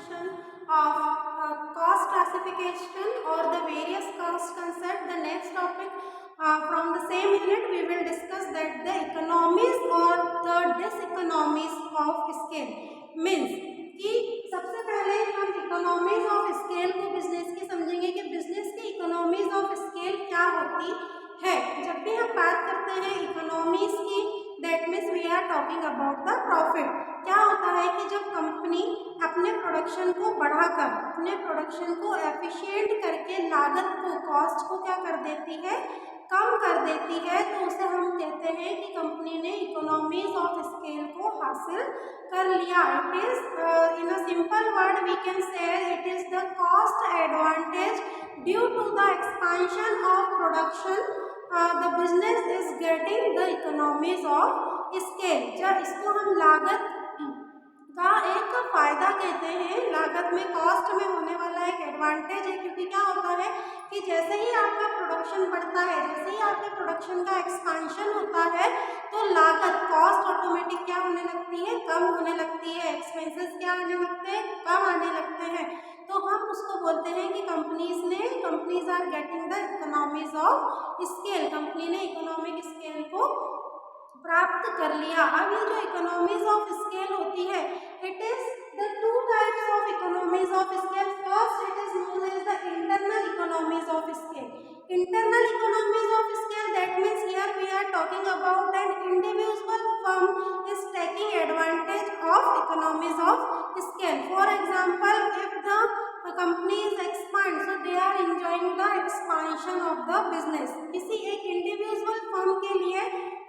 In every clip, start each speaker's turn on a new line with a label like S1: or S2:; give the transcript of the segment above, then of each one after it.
S1: introduction of cost classification or the various cost concept. The next topic from the same unit we will discuss that the economies or the diseconomies of scale means कि सबसे पहले हम economies of scale को business की समझेंगे कि business की economies of scale क्या होती है। जब भी हम बात करते हैं इकोनॉमीज की, that means we are talking about the profit. क्या होता है कि जब कंपनी अपने प्रोडक्शन को बढ़ाकर, अपने प्रोडक्शन को एफिशिएंट करके लागत को, कॉस्ट को क्या कर देती है, कम कर देती है, तो उसे हम कहते हैं कि कंपनी ने इकोनॉमीज ऑफ स्केल को हासिल कर लिया। It is in a simple word we can say it is the cost advantage due to the expansion of production the business is getting the economies of scale. जब इसको हम लागत का एक फायदा कहते हैं, लागत में, कॉस्ट में होने वाला एक एडवांटेज है, क्योंकि क्या होता है कि जैसे ही आपका प्रोडक्शन बढ़ता है, जैसे ही आपके प्रोडक्शन का एक्सपांशन होता है, तो लागत, कॉस्ट ऑटोमेटिक क्या होने लगती है, कम होने लगती है, एक्सपेंसेस क्या आने लगते हैं, कम आने लगते हैं। तो हम उसको बोलते हैं कि companies are getting the economies of scale. Company ने इकोनॉमिक स्केल को प्राप्त कर लिया। अब ये जो इकोनॉमीज ऑफ स्केल होती है, it is the two types of economies of scale. First it is known as the internal economies of scale. Internal economies of scale, that means here we are talking about an individual firm is taking advantage of economies of scale. For example, if the company is expand, so they are enjoying the expansion of the business. किसी एक individual firm के लिए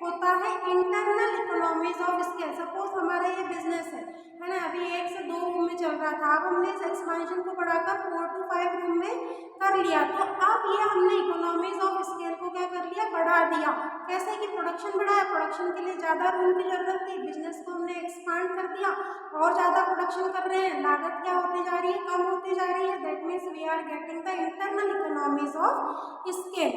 S1: होता है internal economies of scale. Suppose हमारा ये business है ना, अभी 1 से 2 रूम में चल रहा था, अब हमने इस एक्सपेंशन को बढ़ाकर 4 to 5 रूम में कर लिया, तो अब ये हमने इकोनॉमीज ऑफ स्केल को क्या कर लिया, बढ़ा दिया। कैसे कि प्रोडक्शन बढ़ाया, प्रोडक्शन के लिए ज़्यादा रूम की जरूरत थी, बिजनेस को हमने एक्सपांड कर दिया और ज़्यादा प्रोडक्शन कर रहे हैं, लागत क्या होती जा रही है, कम होती जा रही है। That means we are getting the internal economies of scale.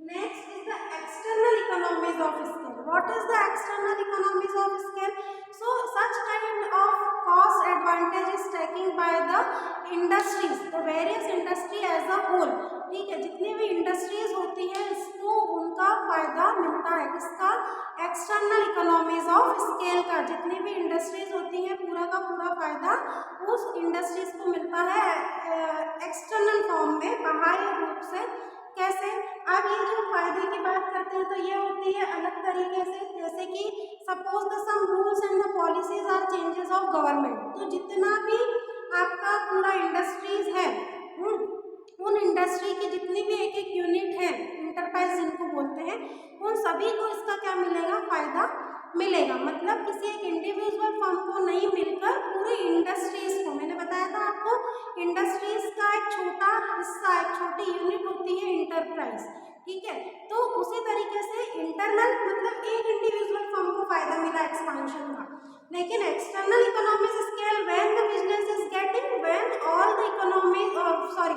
S1: Next is the external economies of scale. What is the external economies of scale? So such kind of cost advantage is taken by the industries, the various industry as a whole. ठीक है, जितनी भी industries होती है इसको उनका फायदा मिलता है, किसका, एक्सटर्नल इकोनॉमीज ऑफ स्केल का। जितनी भी इंडस्ट्रीज होती हैं पूरा का पूरा फायदा उस इंडस्ट्रीज को मिलता है एक्सटर्नल फॉर्म में, बाहरी रूप से। कैसे? अब ये जो फायदे की बात करते हैं तो ये होती है अलग तरीके से, जैसे कि suppose the some rules and the policies are changes of government. तो जितना भी आपका पूरा इंडस्ट्रीज है, उन इंडस्ट्री की जितनी भी एक एक यूनिट है, इंटरप्राइज जिनको बोलते हैं, उन सभी को इसका क्या मिलेगा, फायदा मिलेगा। मतलब किसी एक इंडिविजुअल फर्म को नहीं मिलकर पूरी इंडस्ट्रीज को, मैंने बताया था आपको इंडस्ट्रीज का एक छोटा हिस्सा, एक छोटी यूनिट होती है इंटरप्राइज। ठीक है, तो उसी तरीके से इंटरनल मतलब एक इंडिविजुअल फर्म को फायदा मिला एक्सपांशन का, लेकिन external economic scale when the business is getting, when all the economy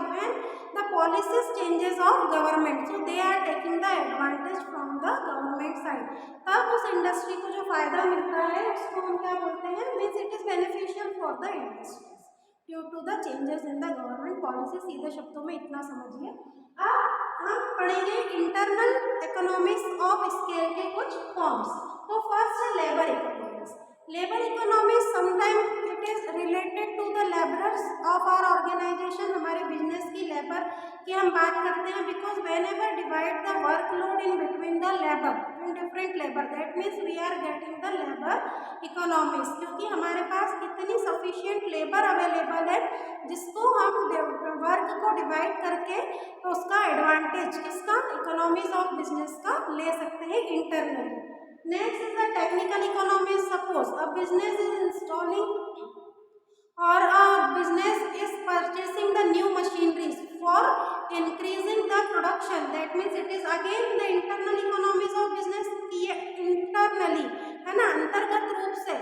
S1: when the policies changes of government, so they are taking the advantage from the government side. तब उस industry को जो फायदा मिलता है उसको हम क्या बोलते हैं, means it is beneficial for the industries due to the changes in the government policy. सीधे शब्दों में इतना समझिए। अब हम पढ़ेंगे इंटरनल इकोनॉमिक्स ऑफ स्केल के कुछ फॉर्म्स। तो फर्स्ट है labour economics. Labour economics sometime it is related to the labourers of our organisation. हमारे बिजनेस की लेबर की हम बात करते हैं, because whenever divide the workload in between the labour in different labour, that means we are getting the labour economics. क्योंकि हमारे पास इतनी सफिशिएंट लेबर अवेलेबल है जिसको हम वर्क को डिवाइड करके तो उसका एडवांटेज किसका, इकोनॉमीज ऑफ बिजनेस का ले सकते हैं internally. Next is the technical economies. Suppose a business is installing or a business is purchasing the new machineries for increasing the production, that means it is again the internal economies of business। Internally है ना, अंतर्गत रूप से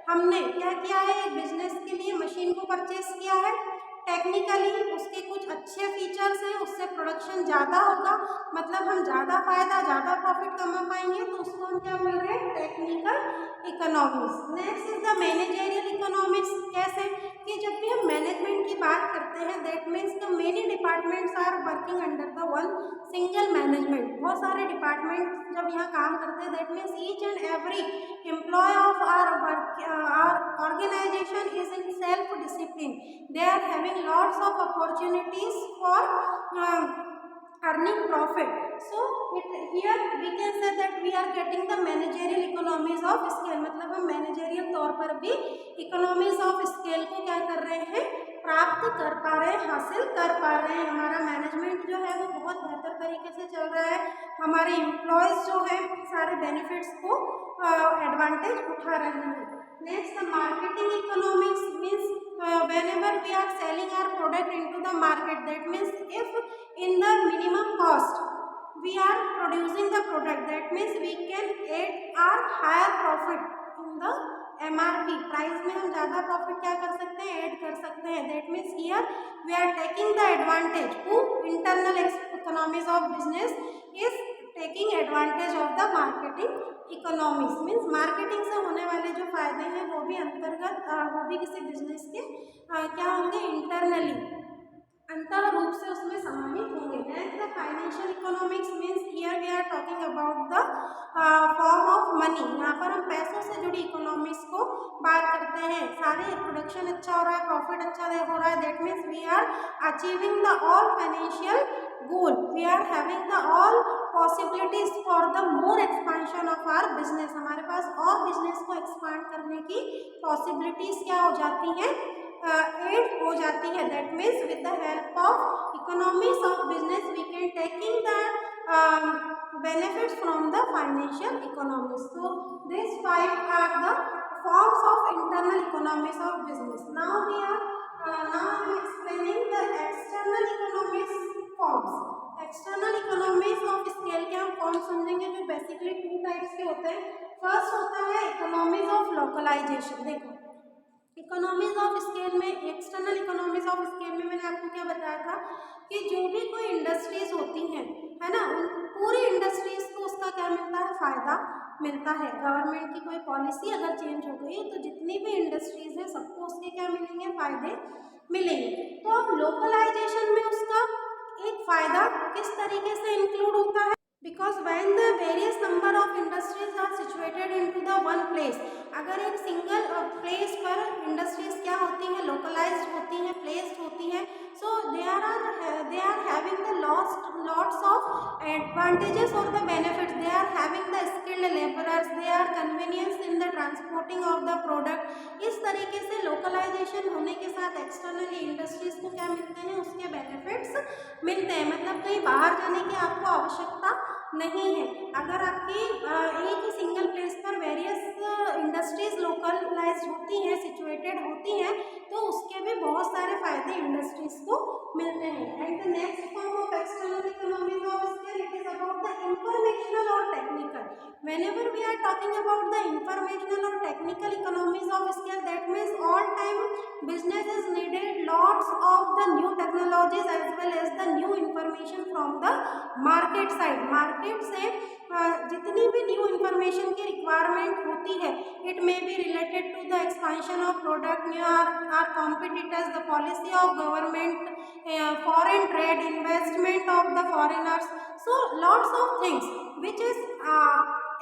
S1: हमने क्या किया है, business के लिए मशीन को परचेस किया है, टेक्निकली उसके कुछ अच्छे फीचर्स हैं, उससे प्रोडक्शन ज़्यादा होगा, मतलब हम ज़्यादा फायदा, ज़्यादा प्रॉफिट कमा पाएंगे, तो उसको हम क्या बोल रहे हैं, technical economics. Next is the managerial economics. कैसे कि जब भी हम मैनेजमेंट की बात करते हैं, that means the many departments are working under the one single management. बहुत सारे डिपार्टमेंट जब यहाँ काम करते हैं, that means each and every employ of our organisation is in self discipline. They are having lots of opportunities for earning profit. So here we can say that we are getting the managerial economies of scale, मतलब हम managerial तौर पर भी economies of scale को क्या कर रहे हैं, प्राप्त कर पा रहे हैं, हासिल कर पा रहे हैं। हमारा मैनेजमेंट जो है वो बहुत बेहतर तरीके से चल रहा है, हमारे एम्प्लॉयज जो है सारे बेनिफिट्स को एडवांटेज उठा रहे हैं। Next, marketing economics means whenever we are selling our product into the market, that means if in the minimum cost we are producing the product, that means we can add our higher profit in the MRP price में हम ज़्यादा profit क्या कर सकते हैं, add कर सकते हैं। That means here we are taking the advantage to internal economies of business is taking advantage of the marketing economics. Means marketing से होने वाले जो फायदे हैं वो भी अंतर्गत वो भी किसी बिजनेस के क्या होंगे, इंटरनली अंतर रूप से उसमें समाहित होंगे। Next, the financial economics means here we are talking about the form of money. यहाँ पर हम पैसों से जुड़ी इकोनॉमिक्स को बात करते हैं। सारे प्रोडक्शन अच्छा हो रहा है, प्रॉफिट अच्छा हो रहा है, that means we are achieving the all financial goal, we are having the all possibilities for the more expansion of our business. हमारे पास और बिजनेस को एक्सपांड करने की पॉसिबिलिटीज क्या हो जाती हैं, एड हो जाती है। That means with the help of economics of business we can taking the benefits from the financial economics. So these five are the forms of internal economics of business. Now I am explaining the external economics forms. External economics of scale के हम forms समझेंगे जो basically two types के होते हैं। First होता है economics of localization। देखो इकोनॉमीज ऑफ स्केल में, एक्सटर्नल इकोनॉमीज ऑफ स्केल में मैंने आपको क्या बताया था कि जो भी कोई इंडस्ट्रीज होती हैं, है ना, उन पूरी इंडस्ट्रीज को उसका क्या मिलता है, फायदा मिलता है। गवर्नमेंट की कोई पॉलिसी अगर चेंज हो गई तो जितनी भी इंडस्ट्रीज हैं सबको उसके क्या मिलेंगे, फायदे मिलेंगे। तो अब लोकलाइजेशन में उसका एक फायदा किस तरीके से इंक्लूड होता है, because when the various number of industries are situated into the one place, अगर एक सिंगल प्लेस पर इंडस्ट्रीज क्या होती हैं, लोकलाइज्ड होती हैं, प्लेस्ड होती हैं, so they are having the lots of advantages और the benefits. They are having the skilled labourers, they are convenience in the transporting of the product. इस तरीके से लोकलाइजेशन होने के साथ एक्सटर्नली इंडस्ट्रीज को क्या मिलते हैं, उसके बेनिफिट्स मिलते हैं। मतलब कहीं बाहर जाने की आपको आवश्यकता नहीं है। अगर आपकी एक ही सिंगल प्लेस पर वेरियस इंडस्ट्रीज लोकलाइज होती हैं, सिचुएटेड होती हैं, तो उसके भी बहुत सारे फायदे इंडस्ट्रीज को मिलते हैं। And the next form of external economies of scale, it is about the informational और technical. whenever we are talking about the informational or technical economies of scale, that means all time businesses needed lots of the new technologies as well as the new information from the market side। Market से जितनी भी new information की requirement होती है, it may be related to the expansion of product, new are competitors, the policy of government, foreign trade, investment of the foreigners, so lots of things which is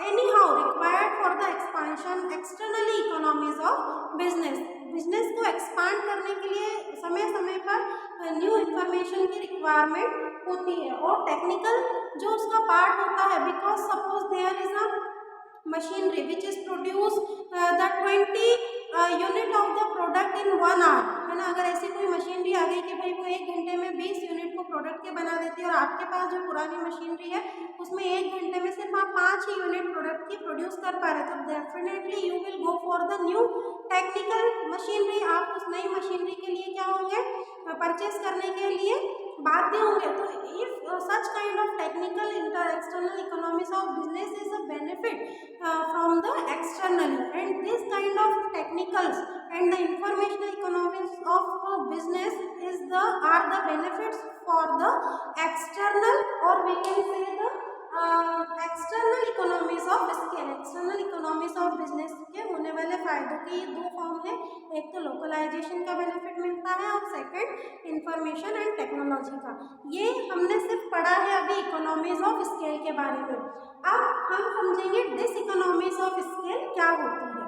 S1: anyhow required for the expansion externally economies of business। Business को expand करने के लिए समय समय पर new information की requirement होती है। और टेक्निकल जो उसका पार्ट होता है, because suppose there is a machinery which is produce the 20 unit of the product in 1 hour, है ना। अगर ऐसी कोई मशीनरी आ गई कि भाई वो 1 घंटे में 20 यूनिट को प्रोडक्ट के बना देती है, और आपके पास जो पुरानी मशीनरी है उसमें 1 घंटे में सिर्फ आप 5 ही यूनिट प्रोडक्ट की प्रोड्यूस कर पा रहे हैं, तो definitely you will go for the new technical machinery. आप उस नई मशीनरी के लिए क्या होंगे, परचेज करने के लिए बाध्य होंगे। तो if such kind of technical external economies of business is a benefit from the externally, and this kind of technicals and the informational economies of business are the benefits for the external, or we can say the external economies of scale, external economies of business के होने वाले फायदों के ये दो form है। एक तो लोकलाइजेशन का बेनिफिट मिलता है और सेकंड इंफॉर्मेशन एंड टेक्नोलॉजी का। ये हमने सिर्फ पढ़ा है अभी इकोनॉमीज ऑफ स्केल के बारे में। अब हम समझेंगे डिस इकोनॉमीज ऑफ स्केल क्या होती है।